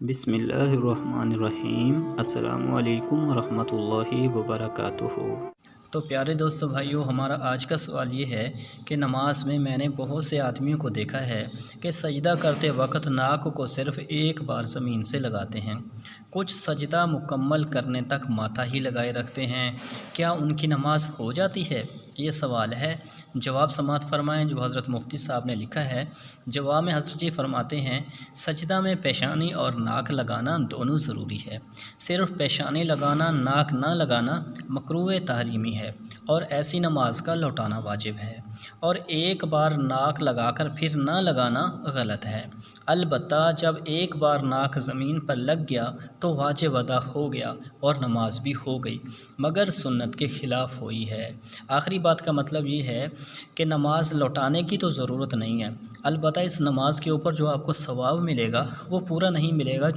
بسم اللہ الرحمن الرحیم۔ السلام علیکم ورحمۃ اللہ وبرکاتہ۔ تو پیارے دوستو بھائیو، ہمارا آج کا سوال یہ ہے کہ نماز میں میں نے بہت سے آدمیوں کو دیکھا ہے کہ سجدہ کرتے وقت ناک کو صرف ایک بار زمین سے لگاتے ہیں، کچھ سجدہ مکمل کرنے تک ماتھا ہی لگائے رکھتے ہیں، کیا ان کی نماز ہو جاتی ہے؟ یہ سوال ہے۔ جواب سماعت فرمائیں جو حضرت مفتی صاحب نے لکھا ہے۔ جواب میں حضرت جی فرماتے ہیں، سجدہ میں پیشانی اور ناک لگانا دونوں ضروری ہے۔ صرف پیشانی لگانا، ناک نہ لگانا مکروہ تحریمی ہے اور ایسی نماز کا لوٹانا واجب ہے، اور ایک بار ناک لگا کر پھر نہ لگانا غلط ہے۔ البتہ جب ایک بار ناک زمین پر لگ گیا تو واجب ادا ہو گیا اور نماز بھی ہو گئی، مگر سنت کے خلاف ہوئی ہے۔ آخری بات کا مطلب یہ ہے کہ نماز لوٹانے کی تو ضرورت نہیں ہے، البتہ اس نماز کے اوپر جو آپ کو ثواب ملے گا وہ پورا نہیں ملے گا